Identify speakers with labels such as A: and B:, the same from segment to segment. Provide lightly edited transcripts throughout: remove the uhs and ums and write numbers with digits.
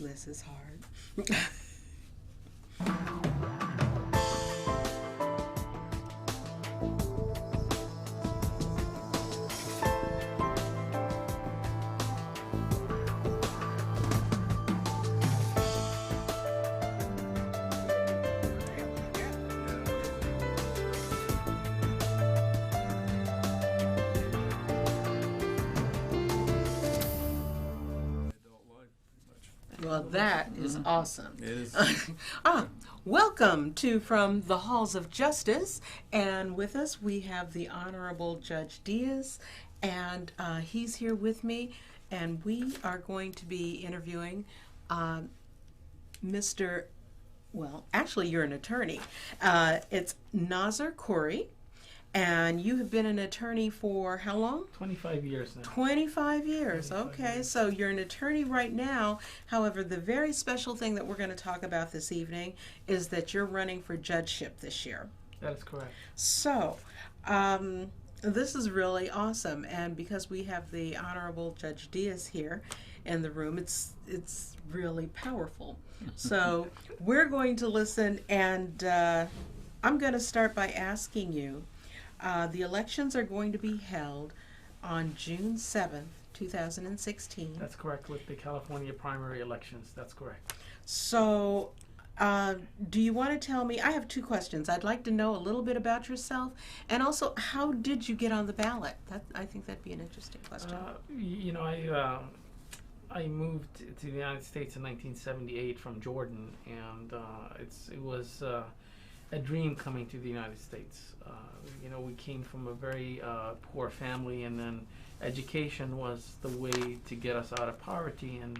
A: This is hard. Well, that is awesome.
B: It is.
A: Welcome to From the Halls of Justice. And with us, we have the Honorable Judge Diaz, and he's here with me. And we are going to be interviewing Mr. Well, actually, you're an attorney. It's Naser Khoury. And you have been an attorney for how long?
C: 25 years now.
A: 25 years.
C: 25
A: Okay,
C: years.
A: so you're an attorney right now. However, the very special thing that we're going to talk about this evening is that you're running for judgeship this year.
C: That is correct.
A: So, this is really awesome. And because we have the Honorable Judge Diaz here in the room, it's really powerful. So, we're going to listen, and I'm going to start by asking you, the elections are going to be held on June 7th, 2016.
C: That's correct, with the California primary elections. That's correct.
A: So, do you want to tell me? I have two questions. I'd like to know a little bit about yourself, and also, how did you get on the ballot? I think that'd be an interesting question.
C: I moved to the United States in 1978 from Jordan, and it was a dream coming to the United States. We came from a very poor family, and then education was the way to get us out of poverty, and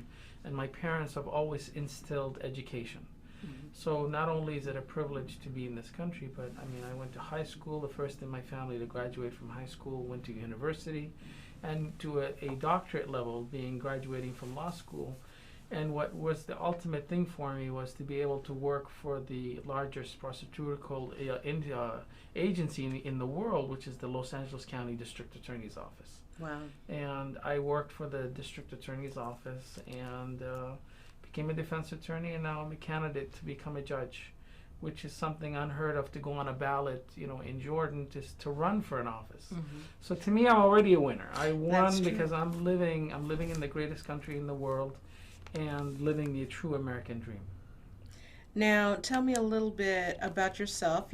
C: my parents have always instilled education.
A: Mm-hmm.
C: So not only is it a privilege to be in this country, but I went to high school, the first in my family to graduate from high school, went to university, and to a doctorate level, graduating from law school. And what was the ultimate thing for me was to be able to work for the largest prosecutorial agency in the world, which is the Los Angeles County District Attorney's Office.
A: Wow.
C: And I worked for the District Attorney's Office and became a defense attorney, and now I'm a candidate to become a judge, which is something unheard of, to go on a ballot, in Jordan, just to run for an office.
A: Mm-hmm.
C: So to me, I'm already a winner. I won
A: That's true.
C: because I'm living in the greatest country in the world, and living the true American dream.
A: Now, tell me a little bit about yourself.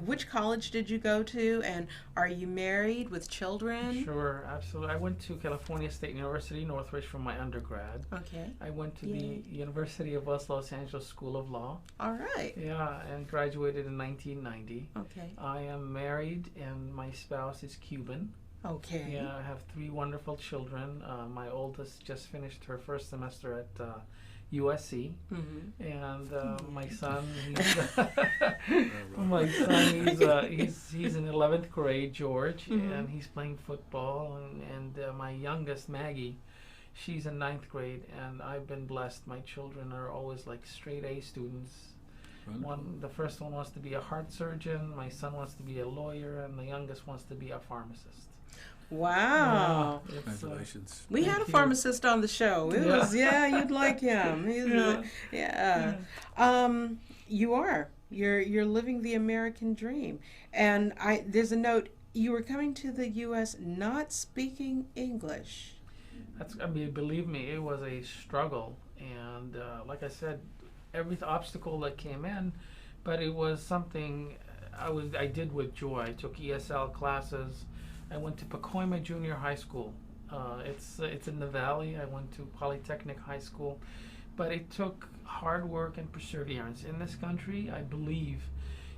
A: Which college did you go to, and are you married with children?
C: Sure, absolutely. I went to California State University, Northridge, for my undergrad.
A: Okay.
C: I went to
A: Yay.
C: the University of West Los Angeles School of Law.
A: All right.
C: Yeah, and graduated in 1990.
A: Okay.
C: I am married, and my spouse is Cuban.
A: Okay.
C: Yeah, I have 3 wonderful children. My oldest just finished her first semester at USC,
A: Mm-hmm.
C: and my son, he's in 11th grade, George,
A: Mm-hmm.
C: and he's playing football. And my youngest, Maggie, she's in 9th grade, and I've been blessed. My children are always like straight A students. The first one wants to be a heart surgeon. My son wants to be a lawyer, and the youngest wants to be a pharmacist.
A: Wow.
C: Yeah,
B: Congratulations.
A: We had a
C: you.
A: pharmacist on the show. It
C: Yeah.
A: was, you'd like him. He's
C: Yeah.
A: You're living the American dream. And there's a note, you were coming to the U.S. not speaking English.
C: Believe me, it was a struggle, and like I said, every obstacle that came in, but it was something I did with joy. I took ESL classes. I went to Pacoima Junior High School. It's in the Valley. I went to Polytechnic High School, but it took hard work and perseverance. In this country, I believe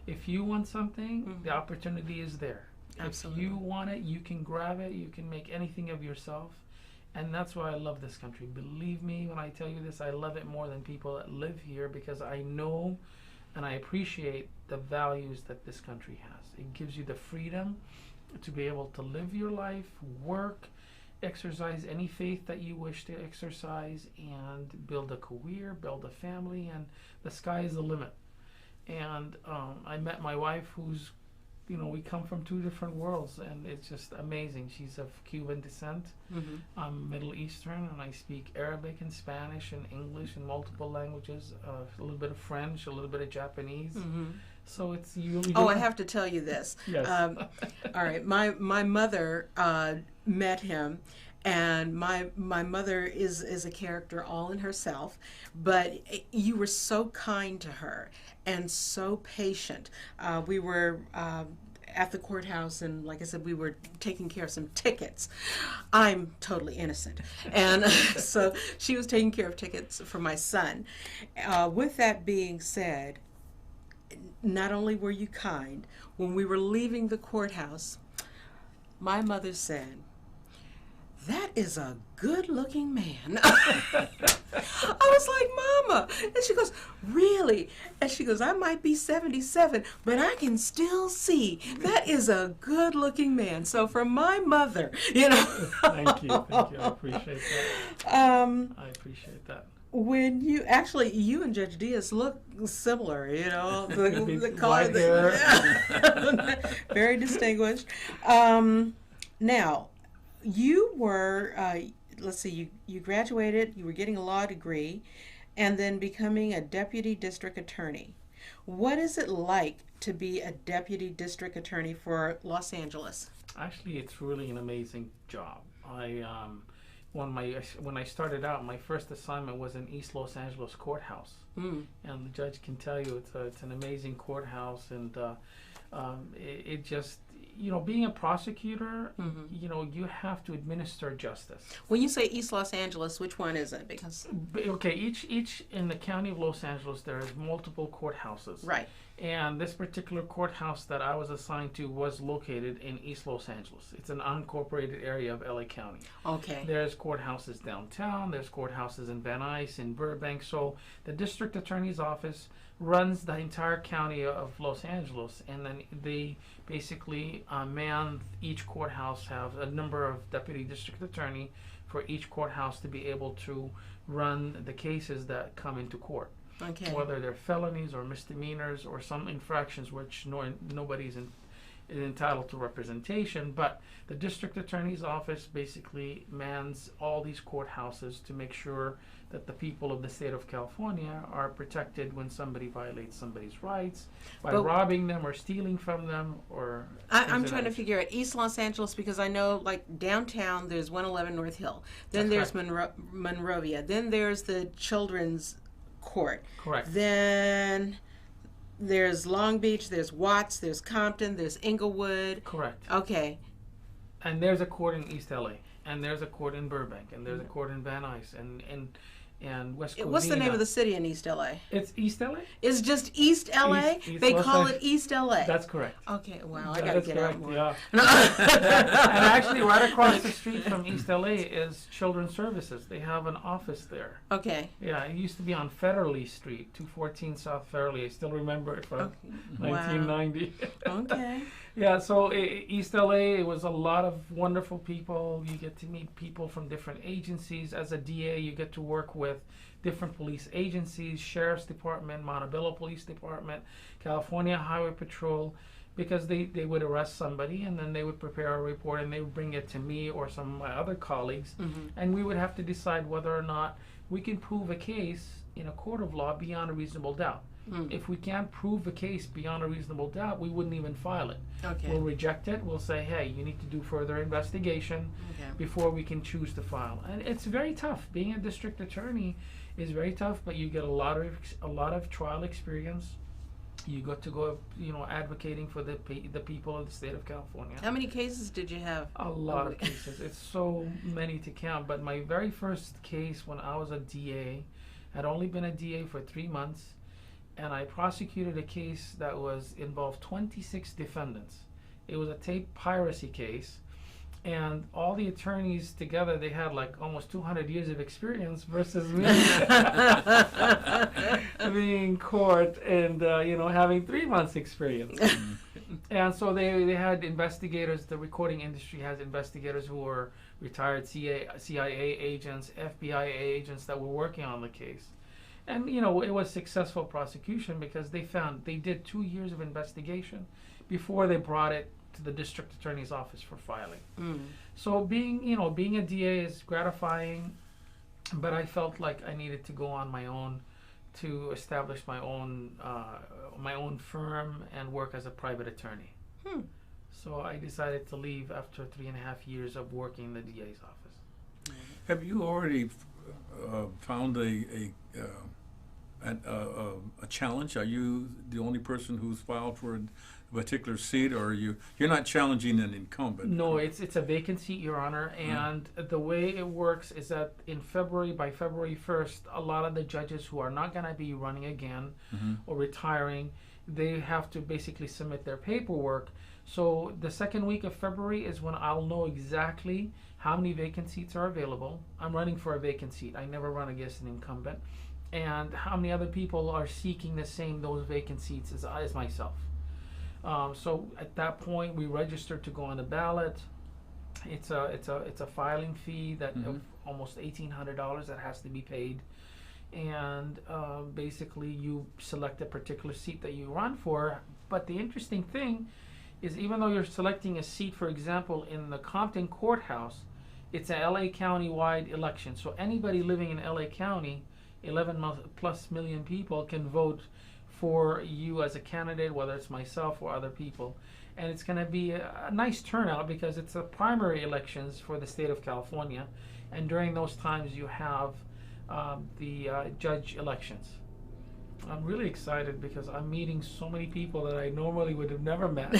C: if you want something,
A: Mm-hmm.
C: the opportunity is there.
A: Absolutely.
C: If you want it, you can grab it. You can make anything of yourself. And that's why I love this country. Believe me when I tell you this, I love it more than people that live here, because I know and I appreciate the values that this country has. It gives you the freedom to be able to live your life, work, exercise any faith that you wish to exercise, and build a career, build a family, and the sky is the limit. And I met my wife, who's we come from two different worlds, and it's just amazing. She's of Cuban descent.
A: Mm-hmm.
C: I'm Middle Eastern, and I speak Arabic and Spanish and English and multiple languages, a little bit of French, a little bit of Japanese.
A: Mm-hmm.
C: So it's you.
A: Oh, I have to tell you this.
C: Yes.
A: All right. My mother met him, and my mother is a character all in herself. But you were so kind to her and so patient. We were at the courthouse, and like I said, we were taking care of some tickets. I'm totally innocent, and so she was taking care of tickets for my son. With that being said, not only were you kind, when we were leaving the courthouse, my mother said, "That is a good-looking man." I was like, "Mama," and she goes, "Really?" And she goes, "I might be 77, but I can still see that is a good-looking man." So for my mother,
C: Thank you. I appreciate that. I appreciate that.
A: When you and Judge Diaz look similar, the color, very distinguished. Now, you were, let's see, you graduated, you were getting a law degree, and then becoming a deputy district attorney. What is it like to be a deputy district attorney for Los Angeles?
C: Actually, it's really an amazing job. When I started out, my first assignment was in East Los Angeles courthouse, and the judge can tell you it's an amazing courthouse, and it just being a prosecutor, you have to administer justice.
A: When you say East Los Angeles, which one is it? Because
C: each in the county of Los Angeles, there's multiple courthouses.
A: Right.
C: And this particular courthouse that I was assigned to was located in East Los Angeles. It's an unincorporated area of LA County.
A: Okay.
C: There's courthouses downtown. There's courthouses in Van Nuys, in Burbank. So the district attorney's office runs the entire county of Los Angeles, and then they basically man each courthouse, have a number of deputy district attorney for each courthouse to be able to run the cases that come into court.
A: Okay.
C: Whether they're felonies or misdemeanors or some infractions which nobody's entitled to representation, but the district attorney's office basically mans all these courthouses to make sure that the people of the state of California are protected when somebody violates somebody's rights by robbing them or stealing from them or...
A: I'm trying to figure out East Los Angeles, because I know, like, downtown there's 111 North Hill, then there's Monrovia, then there's the Children's Court.
C: Correct.
A: Then there's Long Beach, there's Watts, there's Compton, there's Inglewood.
C: Correct.
A: Okay.
C: And there's a court in East LA, and there's a court in Burbank, and there's a court in Van Nuys, and West Covina.
A: What's the name of the city in East LA?
C: It's East LA?
A: It's just East LA?
C: East
A: They
C: Los
A: call
C: Angeles.
A: it East LA?
C: That's correct.
A: Okay, wow, I
C: That
A: gotta
C: is
A: get
C: correct,
A: out more.
C: yeah. And actually, right across the street from East LA is Children's Services. They have an office there.
A: Okay.
C: Yeah, it used to be on Federally Street, 214 South Federally. I still remember it from 1990.
A: Okay.
C: Yeah, so East LA, it was a lot of wonderful people. You get to meet people from different agencies. As a DA, you get to work with different police agencies, Sheriff's Department, Montebello Police Department, California Highway Patrol, because they would arrest somebody and then they would prepare a report and they would bring it to me or some of my other colleagues, and we would have to decide whether or not we can prove a case in a court of law beyond a reasonable doubt. If we can't prove a case beyond a reasonable doubt, we wouldn't even file it.
A: Okay.
C: We'll reject it. We'll say, hey, you need to do further investigation before we can choose to file. And it's very tough. Being a district attorney is very tough, but you get a lot of trial experience. You got to go, advocating for the people of the state of California.
A: How many cases did you have?
C: A lot of cases. It's so many to count. But my very first case when I was a DA, I'd only been a DA for 3 months, and I prosecuted a case that involved 26 defendants. It was a tape piracy case, and all the attorneys together, they had like almost 200 years of experience versus me being in court and having 3 months experience. And so they had investigators. The recording industry has investigators who were retired CIA agents, FBI agents that were working on the case. And it was successful prosecution because they did 2 years of investigation before they brought it to the district attorney's office for filing. So being a DA is gratifying, but I felt like I needed to go on my own to establish my own firm and work as a private attorney. So I decided to leave after 3.5 years of working in the DA's office.
B: Have you already found a challenge? Are you the only person who's filed for a particular seat, or you're not challenging an incumbent?
C: No, it's a vacant seat, Your Honor, and the way it works is that by February 1st, a lot of the judges who are not going to be running again or retiring, they have to basically submit their paperwork. So the second week of February is when I'll know exactly how many vacant seats are available. I'm running for a vacant seat. I never run against an incumbent. And how many other people are seeking those vacant seats as myself. So at that point, we register to go on the ballot. It's a filing fee of almost $1,800 that has to be paid. And basically you select a particular seat that you run for. But the interesting thing is, even though you're selecting a seat, for example, in the Compton courthouse, it's a LA County-wide election. So anybody living in LA County, 11+ million people, can vote for you as a candidate, whether it's myself or other people. And it's going to be a nice turnout because it's the primary elections for the state of California. And during those times you have the judge elections. I'm really excited because I'm meeting so many people that I normally would have never met.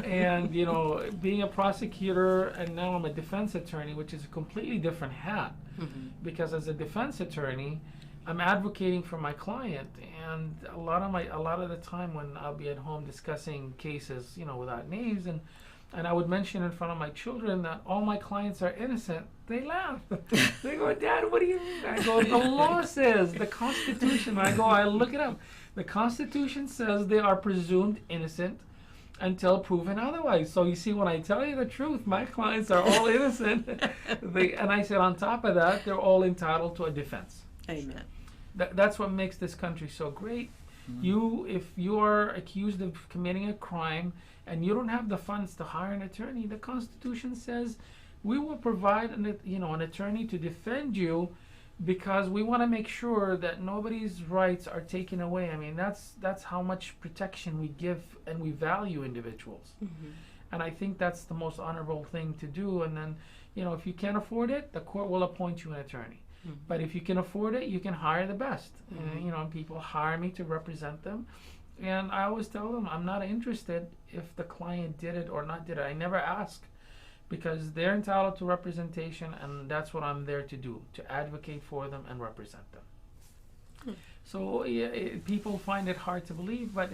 C: And being a prosecutor, and now I'm a defense attorney, which is a completely different hat. Because as a defense attorney, I'm advocating for my client, and a lot of the time when I'll be at home discussing cases, without names, and I would mention in front of my children that all my clients are innocent, they laugh. They go, "Dad, what do you mean?" I go, "The law says, the Constitution." I look it up. The Constitution says they are presumed innocent until proven otherwise. So you see, when I tell you the truth, my clients are all innocent. And I said, on top of that, they're all entitled to a defense.
A: Amen.
C: That's what makes this country so great. If you are accused of committing a crime and you don't have the funds to hire an attorney, the Constitution says we will provide an attorney to defend you, because we want to make sure that nobody's rights are taken away. I mean, that's how much protection we give, and we value individuals. And I think that's the most honorable thing to do. And then, if you can't afford it, the court will appoint you an attorney. But if you can afford it, you can hire the best. And people hire me to represent them. And I always tell them I'm not interested if the client did it or not did it. I never ask, because they're entitled to representation, and that's what I'm there to do, to advocate for them and represent them. So people find it hard to believe, but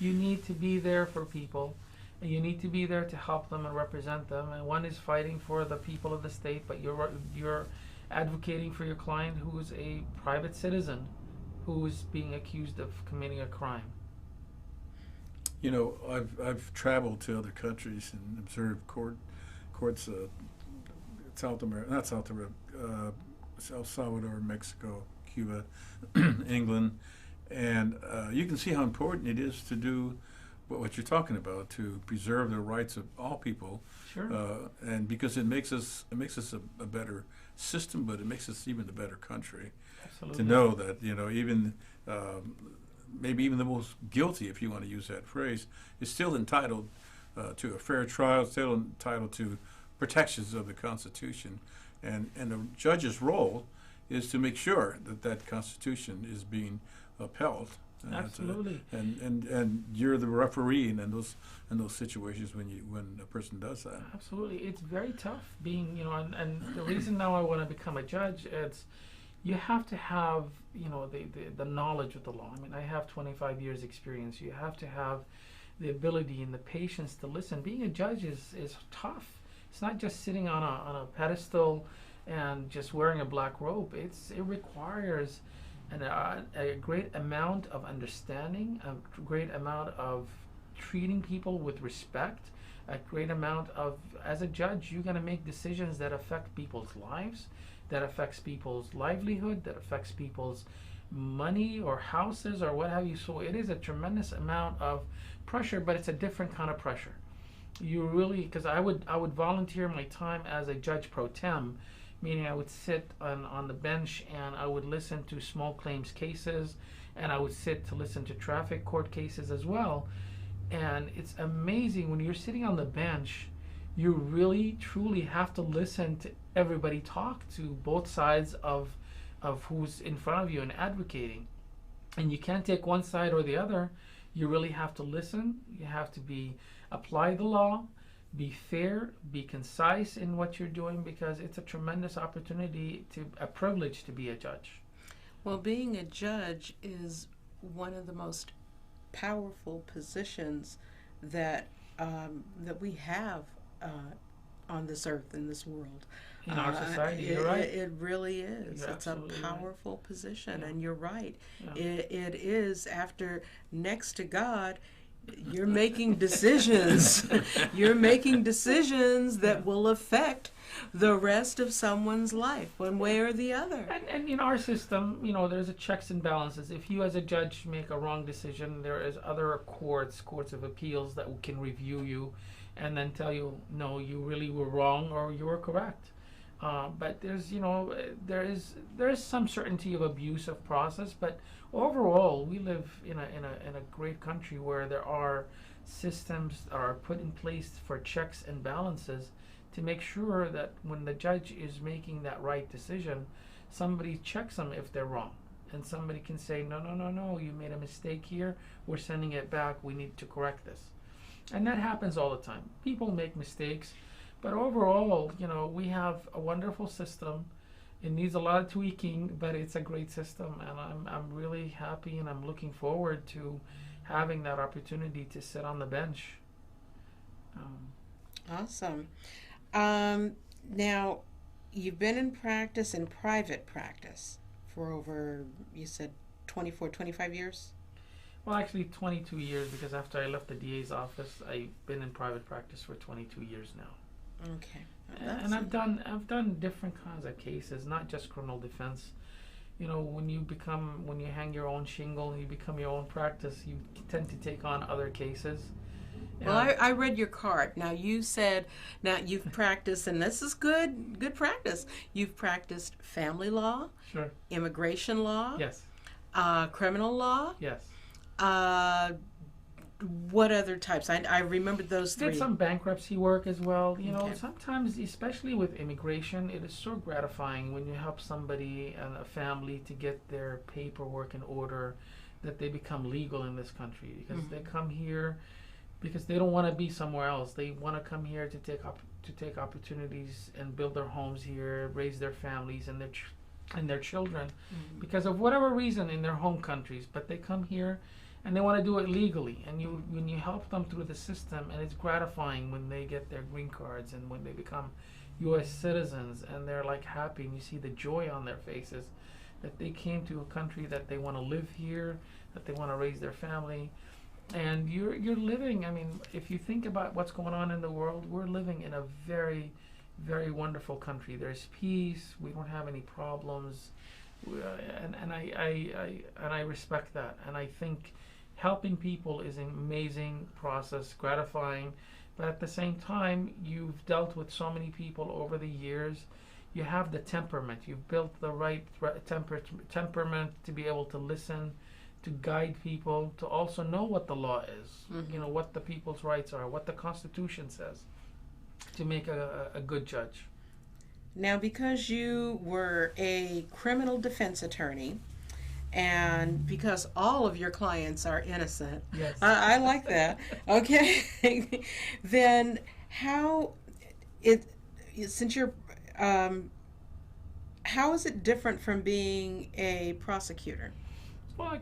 C: you need to be there for people, and you need to be there to help them and represent them. And one is fighting for the people of the state, but you're advocating for your client who is a private citizen who is being accused of committing a crime.
B: I've traveled to other countries and observed courts, South America, not South America, El Salvador, Mexico, Cuba, England, and you can see how important it is to do what you're talking about, to preserve the rights of all people.
C: Sure.
B: And because it makes us a better system, but it makes us even a better country.
C: Absolutely.
B: To know that even maybe even the most guilty, if you want to use that phrase, is still entitled to a fair trial, still entitled to protections of the Constitution, and the judge's role is to make sure that Constitution is being upheld.
C: Absolutely.
B: And you're the referee in those situations when a person does that.
C: Absolutely, it's very tough being and the reason now I want to become a judge, it's you have to have the knowledge of the law. I mean, I have 25 years experience. You have to have the ability and the patience to listen. Being a judge is tough. It's not just sitting on a pedestal and just wearing a black robe. It requires a great amount of understanding, a great amount of treating people with respect, a great amount of, as a judge, you're going to make decisions that affect people's lives, that affects people's livelihood, that affects people's money or houses or what have you. So it is a tremendous amount of pressure, but it's a different kind of pressure. You really, because I would volunteer my time as a judge pro tem, meaning I would sit on the bench and I would listen to small claims cases, and I would sit to listen to traffic court cases as well. And it's amazing when you're sitting on the bench, you really truly have to listen to everybody talk, to both sides of who's in front of you and advocating. And you can't take one side or the other. You really have to listen. You have to apply the law, be fair, be concise in what you're doing, because it's a tremendous opportunity, a privilege to be a judge.
A: Well, being a judge is one of the most powerful positions that we have on this earth, in this world.
C: In our society, you're right.
A: It really is.
C: You're
A: It's a powerful
C: right.
A: position,
C: Yeah.
A: and you're right.
C: Yeah.
A: It is, after next to God, you're making decisions. You're making decisions that will affect the rest of someone's life, one way or the other.
C: And in our system, there's a checks and balances. If you as a judge make a wrong decision, there is other courts of appeals that can review you and then tell you, no, you really were wrong or you were correct. But there is some certainty of abuse of process, but overall, we live in a great country where there are systems that are put in place for checks and balances to make sure that when the judge is making that right decision, somebody checks them if they're wrong, and somebody can say, no, you made a mistake here, we're sending it back, we need to correct this. And that happens all the time. People make mistakes, but overall, we have a wonderful system. It needs a lot of tweaking, but it's a great system, and I'm really happy, and I'm looking forward to having that opportunity to sit on the bench.
A: Awesome. Now, you've been in private practice, for over, you said 25 years?
C: Well, actually 22 years, because after I left the DA's office, I've been in private practice for 22 years now.
A: Okay.
C: And I've done different kinds of cases, not just criminal defense. When you hang your own shingle and you become your own practice, you tend to take on other cases.
A: Well, I read your card. Now, you said, now you've practiced, and this is good practice. You've practiced family law,
C: Sure.
A: immigration law,
C: Yes.
A: Criminal law.
C: Yes.
A: What other types? I remembered those three.
C: Did some bankruptcy work as well.
A: Okay.
C: Sometimes, especially with immigration, it is so gratifying when you help somebody and a family to get their paperwork in order, that they become legal in this country, because they come here because they don't want to be somewhere else. They want to come here to take opportunities and build their homes here, raise their families and their children, because of whatever reason in their home countries. But they come here and they want to do it legally. And when you help them through the system, and it's gratifying when they get their green cards and when they become U.S. citizens, and they're like happy, and you see the joy on their faces that they came to a country that they want to live here, that they want to raise their family. And you're living, if you think about what's going on in the world, we're living in a very, very wonderful country. There's peace. We don't have any problems, and I respect that. And I think helping people is an amazing process, gratifying. But at the same time, you've dealt with so many people over the years. You have the temperament. You've built the right temperament to be able to listen, to guide people, to also know what the law is, what the people's rights are, what the Constitution says, to make a good judge.
A: Now, because you were a criminal defense attorney, and because all of your clients are innocent,
C: Yes.
A: I like that. Okay, then how is it different from being a prosecutor?
C: Well,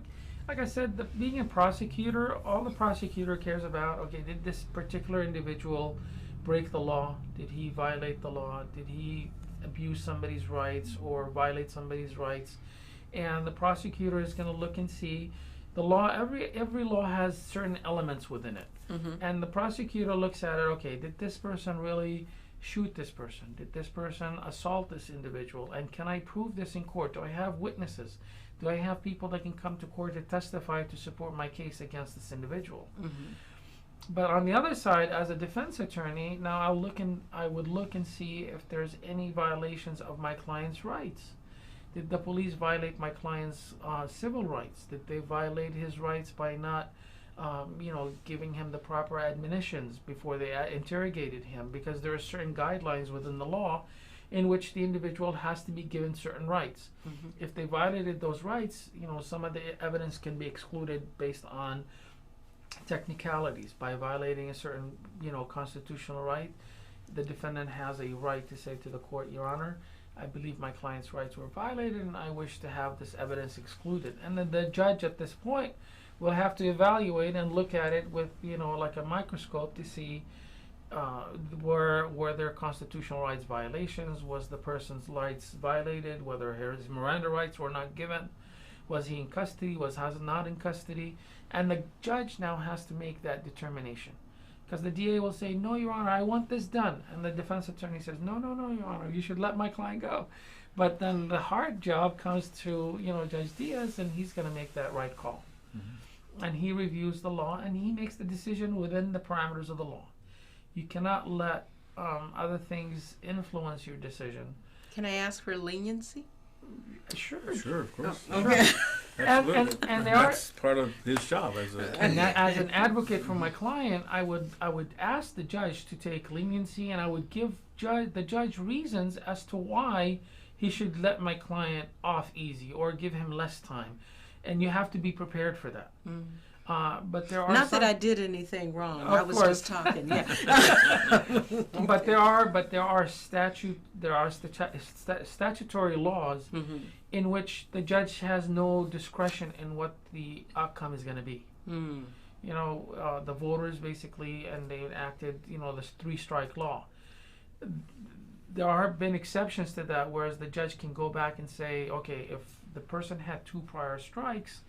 C: like I said, being a prosecutor, all the prosecutor cares about, okay, did this particular individual break the law? Did he violate the law? Did he abuse somebody's rights or violate somebody's rights? And the prosecutor is going to look and see the law. Every law has certain elements within it. And the prosecutor looks at it, okay, did this person really shoot this person? Did this person assault this individual? And can I prove this in court? Do I have witnesses? Do I have people that can come to court to testify to support my case against this individual?
A: Mm-hmm.
C: But on the other side, as a defense attorney, now I would look and see if there's any violations of my client's rights. Did the police violate my client's civil rights? Did they violate his rights by not, giving him the proper admonitions before they interrogated him? Because there are certain guidelines within the law in which the individual has to be given certain rights.
A: Mm-hmm.
C: If they violated those rights, some of the evidence can be excluded based on technicalities. By violating a certain, constitutional right, the defendant has a right to say to the court, Your Honor, I believe my client's rights were violated and I wish to have this evidence excluded. And then the judge at this point will have to evaluate and look at it with, like a microscope to see were there constitutional rights violations, was the person's rights violated, whether his Miranda rights were not given, was he in custody, was he not in custody, and the judge now has to make that determination. Because the DA will say, no, Your Honor, I want this done. And the defense attorney says, no, Your Honor, you should let my client go. But then the hard job comes to, Judge Diaz, and he's going to make that right call. Mm-hmm. And he reviews the law, and he makes the decision within the parameters of the law. You cannot let other things influence your decision.
A: Can I ask for leniency?
C: Sure,
B: of course.
A: Oh, okay.
B: Absolutely.
C: And
B: that's part of his job as
C: as an advocate for my client, I would ask the judge to take leniency, and I would give the judge reasons as to why he should let my client off easy or give him less time, and you have to be prepared for that. Mm. But there are
A: not that I did anything wrong. I was just talking. Yeah.
C: But there are statutory laws mm-hmm. in which the judge has no discretion in what the outcome is going to be. Mm. The voters basically, and they enacted this 3-strike law. There have been exceptions to that, whereas the judge can go back and say, okay, if the person had 2 prior strikes,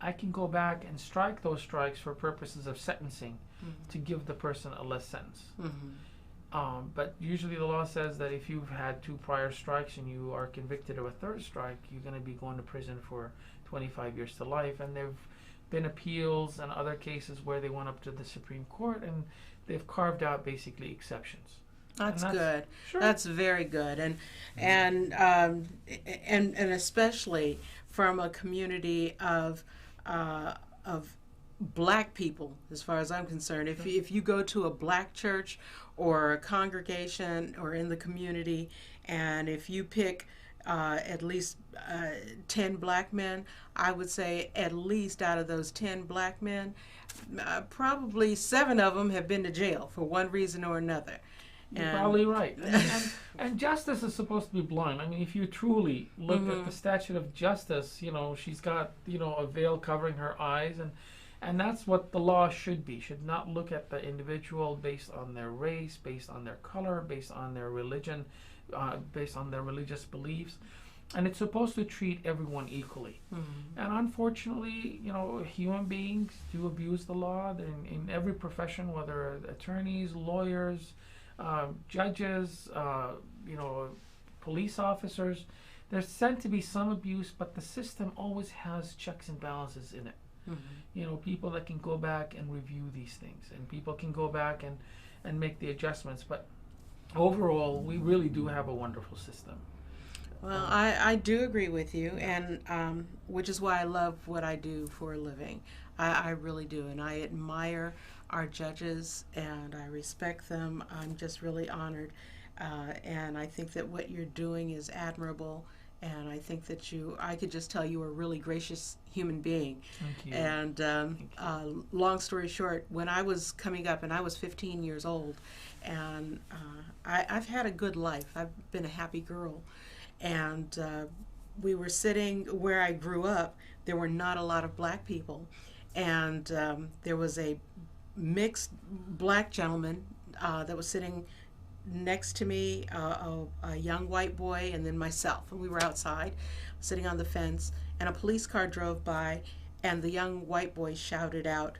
C: I can go back and strike those strikes for purposes of sentencing mm-hmm. to give the person a less sentence. Mm-hmm. But usually the law says that if you've had 2 prior strikes and you are convicted of a 3rd strike, you're going to be going to prison for 25 years to life. And there have been appeals and other cases where they went up to the Supreme Court and they've carved out basically exceptions.
A: That's good.
C: Sure.
A: That's very good, and especially from a community of black people, as far as I'm concerned. If you go to a black church or a congregation or in the community, and if you pick at least 10 black men, I would say at least out of those 10 black men, probably 7 of them have been to jail for one reason or another.
C: You're probably right. And justice is supposed to be blind. I mean, if you truly look mm-hmm. at the statute of justice, she's got, a veil covering her eyes. And that's what the law should be. Should not look at the individual based on their race, based on their color, based on their religion, based on their religious beliefs. And it's supposed to treat everyone equally. Mm-hmm. And unfortunately, human beings do abuse the law. In every profession, whether attorneys, lawyers, judges, police officers, there's said to be some abuse, but the system always has checks and balances in it. Mm-hmm. People that can go back and review these things, and people can go back and make the adjustments. But overall, we really do have a wonderful system.
A: Well, I do agree with you, and which is why I love what I do for a living. I really do, and I admire our judges, and I respect them. I'm just really honored, and I think that what you're doing is admirable, and I think that I could just tell you are a really gracious human being.
C: Thank you.
A: And long story short, when I was coming up, and I was 15 years old, and I've had a good life. I've been a happy girl, and we were sitting where I grew up. There were not a lot of black people, and there was a mixed black gentleman that was sitting next to me, a young white boy, and then myself. And we were outside sitting on the fence, and a police car drove by, and the young white boy shouted out,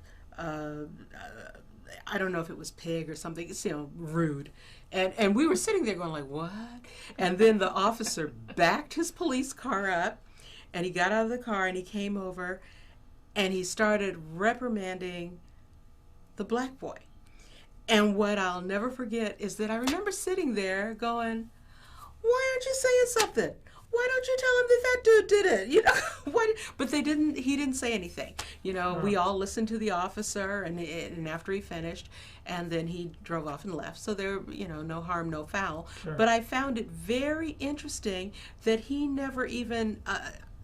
A: I don't know if it was pig or something. It's, rude. And we were sitting there going like, what? And then the officer backed his police car up, and he got out of the car and he came over and he started reprimanding the black boy. And what I'll never forget is that I remember sitting there going, why aren't you saying something? Why don't you tell him that dude did it? What? But he didn't say anything. We all listened to the officer, and after he finished, and then he drove off and left. So there, no harm, no foul.
C: Sure.
A: But I found it very interesting that he never even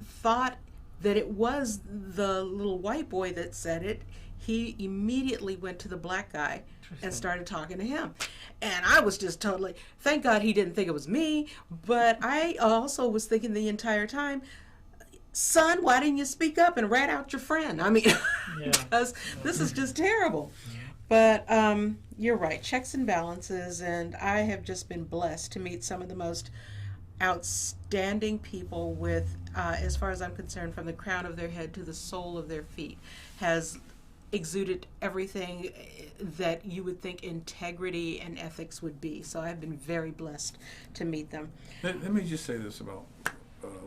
A: thought that it was the little white boy that said it. He immediately went to the black guy and started talking to him. And I was just totally, thank God he didn't think it was me, but I also was thinking the entire time, son, why didn't you speak up and rat out your friend? I mean, because this is just terrible. But you're right, checks and balances, and I have just been blessed to meet some of the most outstanding people with, as far as I'm concerned, from the crown of their head to the sole of their feet, has exuded everything that you would think integrity and ethics would be. So I've been very blessed to meet them.
B: Let me just say this about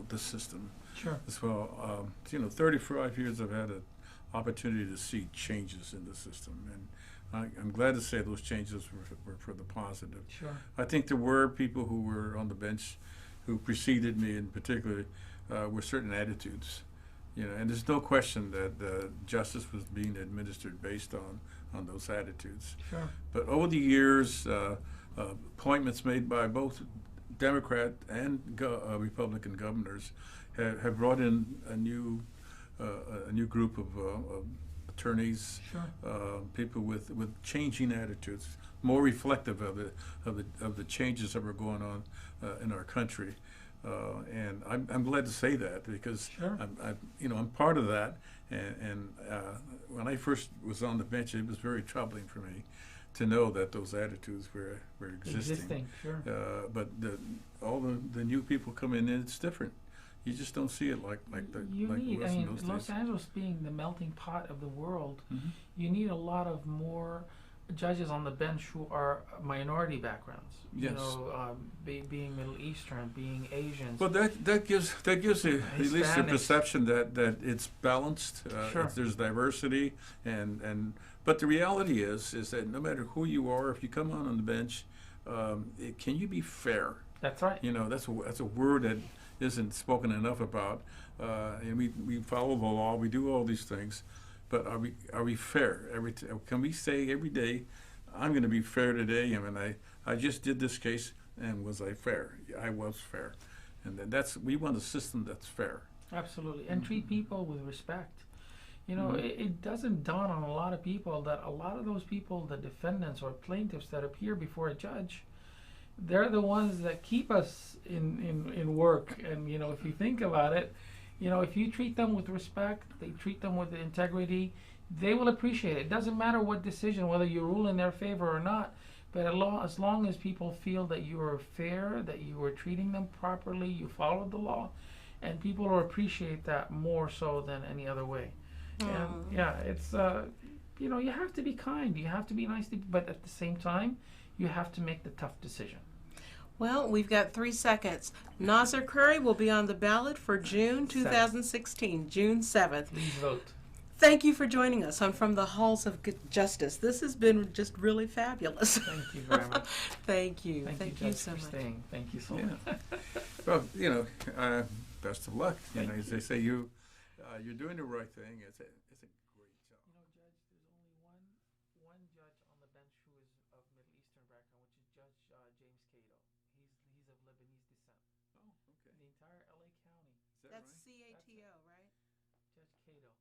B: the system.
C: Sure.
B: As well, 35 years I've had an opportunity to see changes in the system, and I'm glad to say those changes were for the positive.
C: Sure.
B: I think there were people who were on the bench who preceded me, in particular, were certain attitudes. And there's no question that justice was being administered based on those attitudes.
C: Sure.
B: But over the years, appointments made by both Democrat and Republican governors have brought in a new group of attorneys,
C: Sure.
B: people with changing attitudes, more reflective of the changes that were going on in our country. And I'm glad to say that, because
C: Sure.
B: I'm part of that. And when I first was on the bench, it was very troubling for me to know that those attitudes were existing.
C: Sure.
B: But all the new people coming in, it's different. You just don't see it like it was in those
C: Los
B: days.
C: Angeles being the melting pot of the world,
B: Mm-hmm.
C: you need a lot of more judges on the bench who are minority backgrounds.
B: Yes.
C: Being Middle Eastern, being Asians.
B: Well, that gives at least a
C: Hispanics.
B: perception that it's balanced.
C: Sure.
B: There's diversity, but the reality is that no matter who you are, if you come on the bench, can you be fair?
C: That's right.
B: That's a word that isn't spoken enough about. And we follow the law. We do all these things. But are we fair? Can we say every day, I'm going to be fair today? I mean, I just did this case, and was I fair? I was fair. And then we want a system that's fair.
C: Absolutely. And treat people with respect.
B: Mm-hmm.
C: It doesn't dawn on a lot of people that a lot of those people, the defendants or plaintiffs that appear before a judge, they're the ones that keep us in work. And, if you think about it, if you treat them with respect, they treat them with integrity, they will appreciate it. It doesn't matter what decision, whether you rule in their favor or not, but as long as people feel that you are fair, that you are treating them properly, you followed the law, and people will appreciate that more so than any other way. And it's, you have to be kind, you have to be nice, but at the same time, you have to make the tough decision.
A: Well, we've got 3 seconds. Naser Khoury will be on the ballot for June 2016, June 7th.
C: Please vote.
A: Thank you for joining us on From the Halls of Justice. This has been just really fabulous.
C: Thank you very much.
A: Thank you.
C: Thank you
A: so
C: for
A: much.
C: staying. Thank you so
B: Yeah.
C: much.
B: Well, best of luck.
C: Thank
B: As they say, you're doing the right thing. It's a great job.
C: Judge, there's only one judge on the bench who is of Middle Eastern background, which is Judge James Cato. He's of Lebanese descent.
B: Oh, okay.
C: The entire LA County,
B: Is that
A: That's
B: right?
A: CATO, right?
C: Judge Cato.